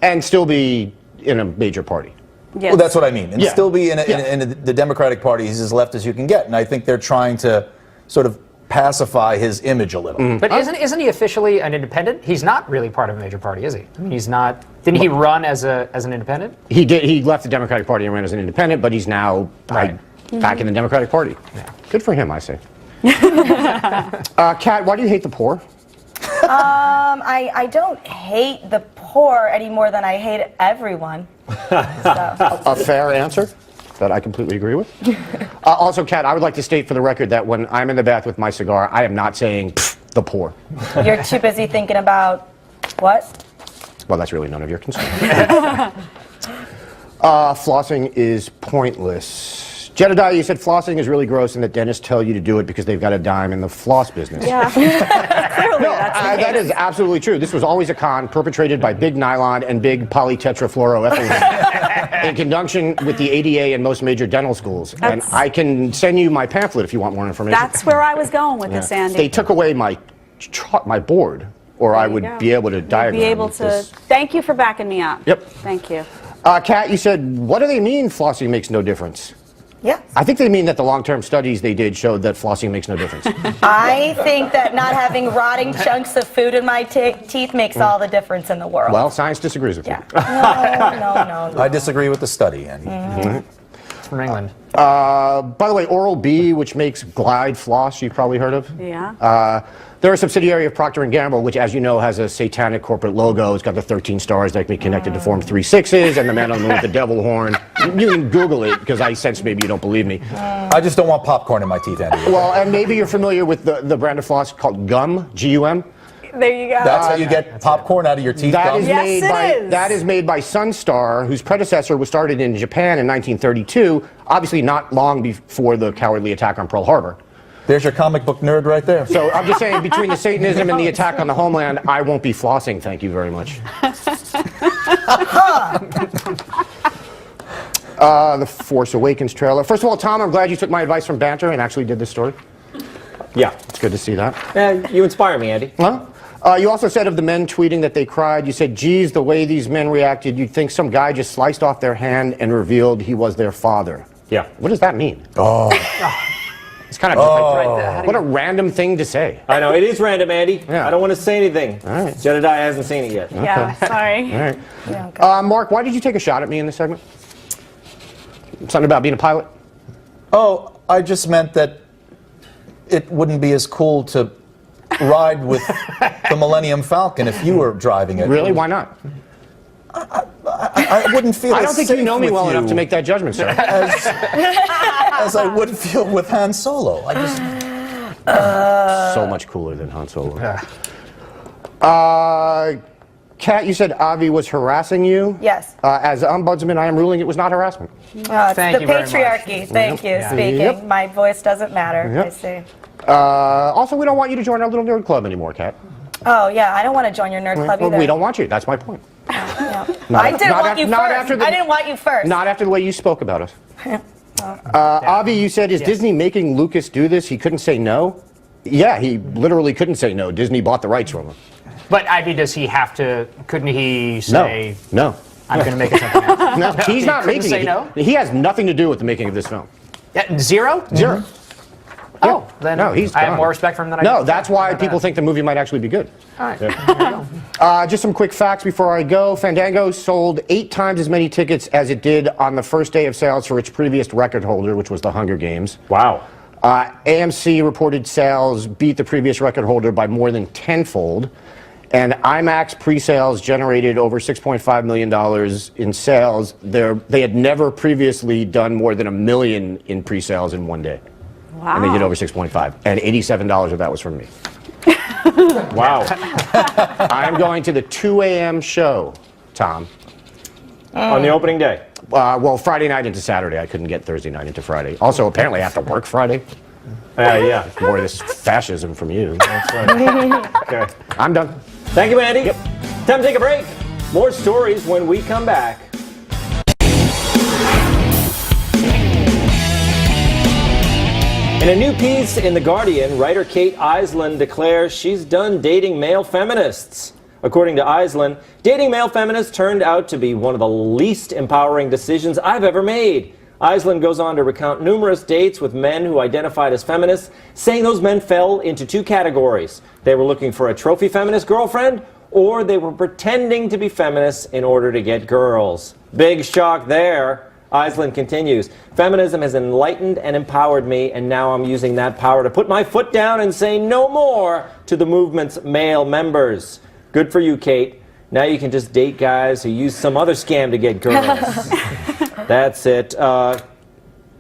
[SPEAKER 2] And still be in a major party.
[SPEAKER 6] Yes.
[SPEAKER 4] Well, that's what I mean. And still be in the Democratic Party, he's as left as you can get. And I think they're trying to sort of pacify his image a little.
[SPEAKER 8] But isn't he officially an independent? He's not really part of a major party, is he? I mean, he's not. Didn't he run as an independent?
[SPEAKER 2] He did. He left the Democratic Party and ran as an independent, but he's now back in the Democratic Party. Yeah. Good for him, I say. Kat, why do you hate the poor?
[SPEAKER 7] I don't hate the poor any more than I hate everyone.
[SPEAKER 2] A fair answer that I completely agree with. Also, Kat, I would like to state for the record that when I'm in the bath with my cigar, I am not saying the poor.
[SPEAKER 7] You're too busy thinking about what?
[SPEAKER 2] Well, that's really none of your concern. Flossing is pointless. Jedediah, you said flossing is really gross and that dentists tell you to do it because they've got a dime in the floss business.
[SPEAKER 6] Yeah. Clearly,
[SPEAKER 2] that is absolutely true. This was always a con perpetrated by Big Nylon and Big Polytetrafluoroethylene in conjunction with the ADA and most major dental schools. And I can send you my pamphlet if you want more information.
[SPEAKER 6] That's where I was going with this, Andy.
[SPEAKER 2] They took away my board, or I would be able to diagram.
[SPEAKER 6] Be able to.
[SPEAKER 2] This.
[SPEAKER 6] Thank you for backing me up.
[SPEAKER 2] Yep.
[SPEAKER 6] Thank you.
[SPEAKER 2] Kat, you said, what do they mean flossing makes no difference?
[SPEAKER 7] Yeah.
[SPEAKER 2] I think they mean that the long-term studies they did showed that flossing makes no difference.
[SPEAKER 7] I think that not having rotting chunks of food in my teeth makes all the difference in the world.
[SPEAKER 2] Well, science disagrees with you.
[SPEAKER 7] No.
[SPEAKER 4] I disagree with the study, Andy.
[SPEAKER 8] From England.
[SPEAKER 2] By the way, Oral-B, which makes Glide floss, you've probably heard of.
[SPEAKER 6] Yeah.
[SPEAKER 2] They're a subsidiary of Procter & Gamble, which, as you know, has a satanic corporate logo. It's got the 13 stars that can be connected to form 3 6s, and the man on the moon with the devil horn. You can Google it, because I sense maybe you don't believe me.
[SPEAKER 4] I just don't want popcorn in my teeth, Andy.
[SPEAKER 2] Well, and maybe you're familiar with the brand of floss called Gum, G-U-M.
[SPEAKER 6] There you go.
[SPEAKER 4] That's how you get popcorn out of your teeth.
[SPEAKER 2] That
[SPEAKER 6] Gum?
[SPEAKER 2] is made by Sunstar, whose predecessor was started in Japan in 1932, obviously not long before the cowardly attack on Pearl Harbor.
[SPEAKER 4] There's your comic book nerd right there.
[SPEAKER 2] So I'm just saying, between the Satanism and the attack on the homeland, I won't be flossing, thank you very much. The Force Awakens trailer. First of all, Tom, I'm glad you took my advice from Banter and actually did this story.
[SPEAKER 1] Yeah.
[SPEAKER 2] It's good to see that.
[SPEAKER 1] You inspire me, Andy.
[SPEAKER 2] Huh? You also said of the men tweeting that they cried, you said, geez, the way these men reacted, you'd think some guy just sliced off their hand and revealed he was their father.
[SPEAKER 1] Yeah.
[SPEAKER 2] What does that mean?
[SPEAKER 4] Oh.
[SPEAKER 2] It's kind of what a random thing to say.
[SPEAKER 1] I know, it is random, Andy.
[SPEAKER 2] Yeah.
[SPEAKER 1] I don't want to say anything.
[SPEAKER 2] All right.
[SPEAKER 1] Jedediah hasn't seen it yet.
[SPEAKER 6] Yeah, sorry.
[SPEAKER 2] All right.
[SPEAKER 7] Yeah, okay.
[SPEAKER 2] Mark, why did you take a shot at me in this segment? Something about being a pilot?
[SPEAKER 4] Oh, I just meant that it wouldn't be as cool to ride with the Millennium Falcon if you were driving it.
[SPEAKER 2] Really? Why not?
[SPEAKER 4] I wouldn't feel
[SPEAKER 2] I
[SPEAKER 4] as
[SPEAKER 2] don't think you
[SPEAKER 4] safe
[SPEAKER 2] know me
[SPEAKER 4] with
[SPEAKER 2] well
[SPEAKER 4] you
[SPEAKER 2] enough to make that judgment, sir.
[SPEAKER 4] as I would feel with Han Solo. I just
[SPEAKER 2] So much cooler than Han Solo. Kat, you said Avi was harassing you?
[SPEAKER 7] Yes.
[SPEAKER 2] As ombudsman, I am ruling it was not harassment.
[SPEAKER 7] It's
[SPEAKER 8] Thank
[SPEAKER 7] the
[SPEAKER 8] you very much.
[SPEAKER 7] patriarchy. Thank you. Speaking.
[SPEAKER 2] Yep.
[SPEAKER 7] My voice doesn't matter.
[SPEAKER 2] Yep.
[SPEAKER 7] I see.
[SPEAKER 2] Also, we don't want you to join our little nerd club anymore, Kat.
[SPEAKER 7] Oh yeah, I don't want to join your nerd club
[SPEAKER 2] Well,
[SPEAKER 7] either.
[SPEAKER 2] we don't want you. That's my point.
[SPEAKER 7] Yeah.
[SPEAKER 2] Not-
[SPEAKER 7] I didn't
[SPEAKER 2] not
[SPEAKER 7] want
[SPEAKER 2] af-
[SPEAKER 7] you
[SPEAKER 2] not
[SPEAKER 7] first.
[SPEAKER 2] after the-
[SPEAKER 7] I didn't want you first.
[SPEAKER 2] Not after the way you spoke about us. Avi, you said, is Disney making Lucas do this? He couldn't say no? Yeah, he literally couldn't say no. Disney bought the rights from him.
[SPEAKER 8] But Ivy, does he have to? Couldn't he say?
[SPEAKER 2] No.
[SPEAKER 8] I'm going to make it something else.
[SPEAKER 2] No, he's not
[SPEAKER 8] couldn't
[SPEAKER 2] making
[SPEAKER 8] say
[SPEAKER 2] it.
[SPEAKER 8] no?
[SPEAKER 2] He has nothing to do with the making of this film.
[SPEAKER 8] Zero?
[SPEAKER 2] Zero.
[SPEAKER 8] Oh, then
[SPEAKER 2] No, he's
[SPEAKER 8] I have
[SPEAKER 2] gone.
[SPEAKER 8] more respect for him than I do.
[SPEAKER 2] No, that's why people think the movie might actually be good.
[SPEAKER 8] All right.
[SPEAKER 2] Just some quick facts before I go. Fandango sold 8 times as many tickets as it did on the first day of sales for its previous record holder, which was the Hunger Games.
[SPEAKER 1] Wow.
[SPEAKER 2] AMC reported sales beat the previous record holder by more than tenfold. And IMAX pre-sales generated over $6.5 million in sales. They had never previously done more than $1 million in pre-sales in one day.
[SPEAKER 6] Wow.
[SPEAKER 2] And they did over 6.5. And $87 of that was from me.
[SPEAKER 1] Wow.
[SPEAKER 2] I'm going to the 2 a.m. show, Tom.
[SPEAKER 1] On the opening day.
[SPEAKER 2] Well, Friday night into Saturday. I couldn't get Thursday night into Friday. Also, apparently I have to work Friday.
[SPEAKER 1] Yeah.
[SPEAKER 2] More of this fascism from you.
[SPEAKER 1] That's right. Okay.
[SPEAKER 2] I'm done.
[SPEAKER 1] Thank you, Andy.
[SPEAKER 2] Yep.
[SPEAKER 1] Time to take a break. More stories when we come back. In a new piece in The Guardian, writer Kate Eisland declares she's done dating male feminists. According to Eisland, dating male feminists turned out to be one of the least empowering decisions I've ever made. Eisland goes on to recount numerous dates with men who identified as feminists, saying those men fell into 2 categories. They were looking for a trophy feminist girlfriend, or they were pretending to be feminists in order to get girls. Big shock there. Eisland continues, feminism has enlightened and empowered me, and now I'm using that power to put my foot down and say no more to the movement's male members. Good for you, Kate. Now you can just date guys who use some other scam to get girls. That's it.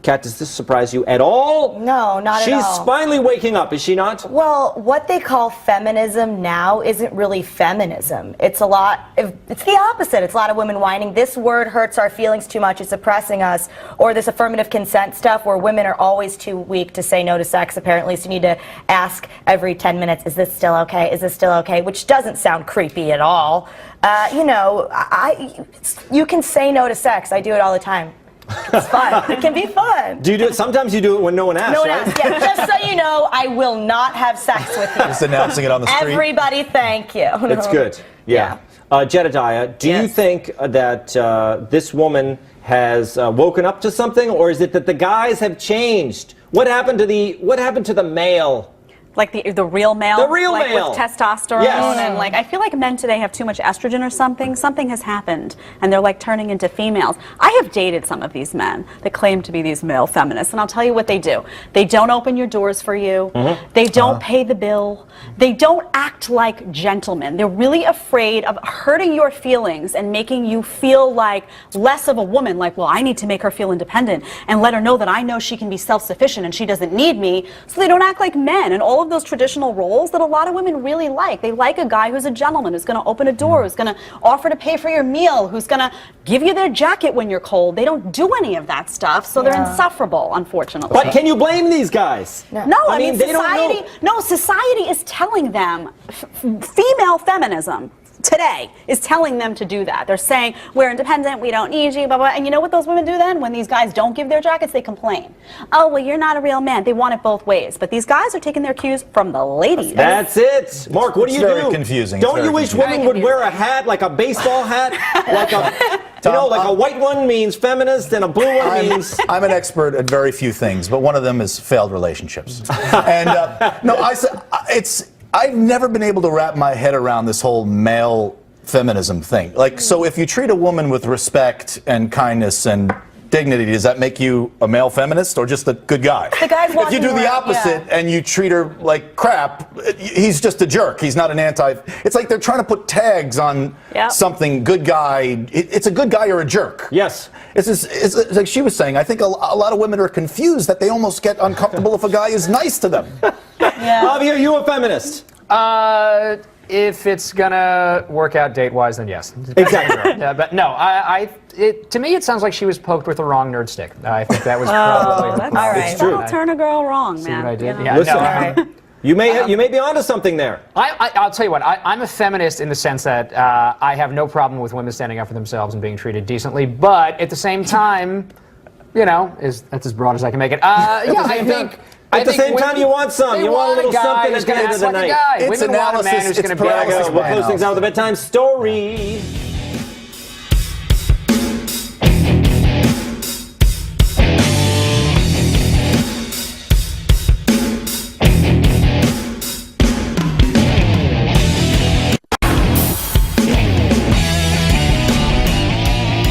[SPEAKER 1] Kat, does this surprise you at all?
[SPEAKER 7] No, not at all.
[SPEAKER 1] She's finally waking up, is she not?
[SPEAKER 7] Well, what they call feminism now isn't really feminism. It's the opposite. It's a lot of women whining, this word hurts our feelings too much, it's oppressing us. Or this affirmative consent stuff where women are always too weak to say no to sex, apparently. So you need to ask every 10 minutes, is this still okay? Is this still okay? Which doesn't sound creepy at all. You can say no to sex. I do it all the time. It's fun. It can be fun.
[SPEAKER 1] Do you do it? Sometimes you do it when no one asks,
[SPEAKER 7] No one
[SPEAKER 1] right?
[SPEAKER 7] asks. Yeah, just so you know, I will not have sex with you.
[SPEAKER 4] just announcing it on the street.
[SPEAKER 7] Everybody, thank you.
[SPEAKER 1] It's good. Yeah. Jedediah, do you think that this woman has woken up to something, or is it that the guys have changed? What happened to the male?
[SPEAKER 6] Like the real male?
[SPEAKER 1] The real
[SPEAKER 6] like
[SPEAKER 1] male.
[SPEAKER 6] With testosterone
[SPEAKER 1] Yes.
[SPEAKER 6] and I feel like men today have too much estrogen or something. Something has happened and they're turning into females. I have dated some of these men that claim to be these male feminists, and I'll tell you what they do. They don't open your doors for you.
[SPEAKER 1] Mm-hmm.
[SPEAKER 6] They don't pay the bill. They don't act like gentlemen. They're really afraid of hurting your feelings and making you feel like less of a woman, well, I need to make her feel independent and let her know that I know she can be self-sufficient and she doesn't need me. So they don't act like men, and all of those traditional roles that a lot of women really like. They like a guy who's a gentleman, who's going to open a door, who's going to offer to pay for your meal, who's going to give you their jacket when you're cold. They don't do any of that stuff, so they're insufferable, unfortunately.
[SPEAKER 1] But can you blame these guys?
[SPEAKER 6] No, I mean
[SPEAKER 1] they don't
[SPEAKER 6] society.
[SPEAKER 1] know.
[SPEAKER 6] No, society is telling them. Female feminism today is telling them to do that. They're saying we're independent, we don't need you, blah blah. And you know what those women do then? When these guys don't give their jackets, they complain. Oh well, you're not a real man. They want it both ways. But these guys are taking their cues from the ladies.
[SPEAKER 1] That's it. Mark, what do you do?
[SPEAKER 4] It's very confusing.
[SPEAKER 1] Don't
[SPEAKER 4] It's
[SPEAKER 1] you
[SPEAKER 4] very
[SPEAKER 1] wish
[SPEAKER 4] confusing.
[SPEAKER 1] women would wear a hat, like a baseball hat, You know, like a white one means feminist and a blue one means...
[SPEAKER 4] I'm an expert at very few things, but one of them is failed relationships. And no, I've never been able to wrap my head around this whole male feminism thing. Like, so if you treat a woman with respect and kindness and dignity, does that make you a male feminist or just a good guy?
[SPEAKER 7] The guy's
[SPEAKER 4] if you do the opposite and you treat her like crap, he's just a jerk. He's not an anti... It's like they're trying to put tags on something, good guy. It's a good guy or a jerk.
[SPEAKER 1] Yes.
[SPEAKER 4] It's like she was saying, I think a lot of women are confused that they almost get uncomfortable if a guy is nice to them.
[SPEAKER 1] Avi, are you a feminist?
[SPEAKER 8] If it's gonna work out date-wise, then yes.
[SPEAKER 1] Exactly.
[SPEAKER 8] But no, to me, it sounds like she was poked with the wrong nerd stick. I think that was probably the problem.
[SPEAKER 6] It's true. That'll turn a girl wrong, man.
[SPEAKER 8] See what I did?
[SPEAKER 6] You know?
[SPEAKER 8] Yeah,
[SPEAKER 1] Listen,
[SPEAKER 8] no,
[SPEAKER 1] you may be onto something there.
[SPEAKER 8] I'll tell you what, I'm a feminist in the sense that I have no problem with women standing up for themselves and being treated decently, but at the same time, you know, that's as broad as I can make it.
[SPEAKER 1] At the same time, you want some. You want a little something at the end of the night.
[SPEAKER 4] It's
[SPEAKER 8] Women want a man who's going to be
[SPEAKER 1] We'll close things out with a bedtime story.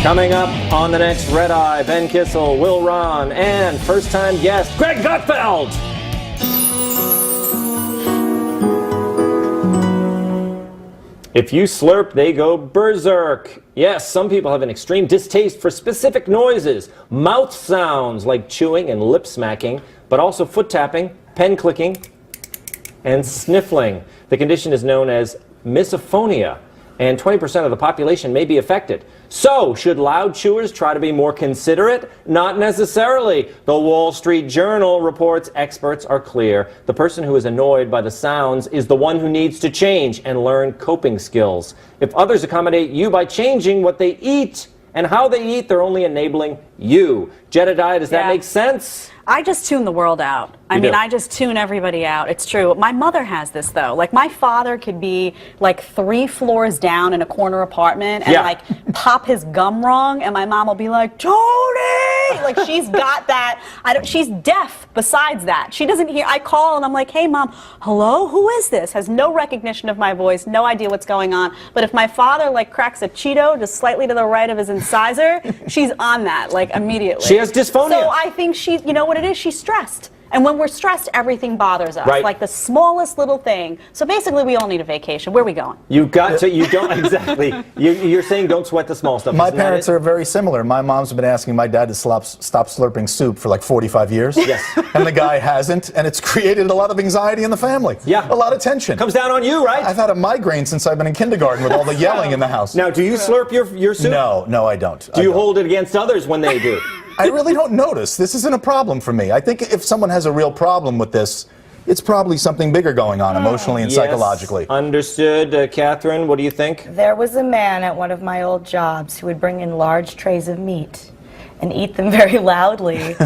[SPEAKER 1] Coming up on the next Red Eye, Ben Kissel, Will Ron, and first-time guest, Greg Gutfeld. If you slurp, they go berserk. Yes, some people have an extreme distaste for specific noises, mouth sounds like chewing and lip smacking, but also foot tapping, pen clicking, and sniffling. The condition is known as misophonia, and 20% of the population may be affected. So, should loud chewers try to be more considerate? Not necessarily. The Wall Street Journal reports experts are clear. The person who is annoyed by the sounds is the one who needs to change and learn coping skills. If others accommodate you by changing what they eat and how they eat, they're only enabling you. Jedediah, does that make sense?
[SPEAKER 6] I just tune the world out. I mean, I just tune everybody out. It's true. My mother has this, though. Like, my father could be, like, 3 floors down in a corner apartment and, like, pop his gum wrong, and my mom will be like, Tony! Like, she's got that. She's deaf besides that. She doesn't hear. I call, and I'm like, hey, Mom, hello? Who is this? Has no recognition of my voice, no idea what's going on. But if my father, like, cracks a Cheeto just slightly to the right of his incisor, she's on that, like, immediately.
[SPEAKER 1] She has dysphonia.
[SPEAKER 6] So I think you know what it is? She's stressed. And when we're stressed, everything bothers us.
[SPEAKER 1] Right.
[SPEAKER 6] Like the smallest little thing. So basically, we all need a vacation. Where are we going?
[SPEAKER 1] You've got to, you don't, exactly. You're saying don't sweat the small stuff.
[SPEAKER 4] My parents are very similar. My mom's been asking my dad to stop slurping soup for like 45 years.
[SPEAKER 1] Yes.
[SPEAKER 4] And the guy hasn't, and it's created a lot of anxiety in the family.
[SPEAKER 1] Yeah.
[SPEAKER 4] A lot of tension.
[SPEAKER 1] Comes down on you, right?
[SPEAKER 4] I've had a migraine since I've been in kindergarten with all the yelling in the house.
[SPEAKER 1] Now, do you slurp your soup?
[SPEAKER 4] No, I don't.
[SPEAKER 1] Do you hold it against others when they do?
[SPEAKER 4] I really don't notice. This isn't a problem for me. I think if someone has a real problem with this, it's probably something bigger going on emotionally and psychologically.
[SPEAKER 1] Understood. Catherine, what do you think?
[SPEAKER 7] There was a man at one of my old jobs who would bring in large trays of meat and eat them very loudly.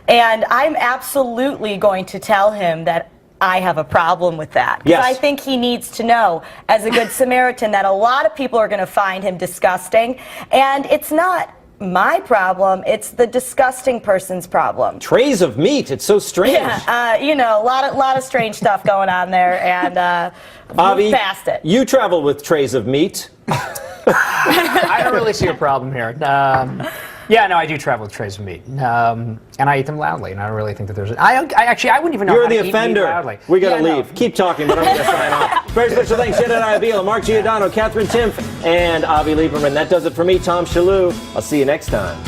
[SPEAKER 7] And I'm absolutely going to tell him that I have a problem with that.
[SPEAKER 1] Yes.
[SPEAKER 7] I think he needs to know, as a good Samaritan, that a lot of people are going to find him disgusting. And it's not my problem, it's the disgusting person's problem.
[SPEAKER 1] Trays of meat, it's so strange.
[SPEAKER 7] Yeah, you know, a lot of strange stuff going on there, and
[SPEAKER 1] Avi,
[SPEAKER 7] move past it.
[SPEAKER 1] You travel with trays of meat.
[SPEAKER 8] I don't really see a problem here. Yeah, no, I do travel with trays of meat, and I eat them loudly, and I don't really think that there's. I wouldn't even know
[SPEAKER 1] You're
[SPEAKER 8] how
[SPEAKER 1] the
[SPEAKER 8] to eat
[SPEAKER 1] offender.
[SPEAKER 8] meat loudly.
[SPEAKER 1] We gotta
[SPEAKER 8] Yeah,
[SPEAKER 1] leave.
[SPEAKER 8] no.
[SPEAKER 1] Keep talking, but I'm gonna sign off. Very special thanks, Jedediah Bila, Mark Giodano, Katherine Timpf, and Avi Lieberman. That does it for me, Tom Shillue. I'll see you next time.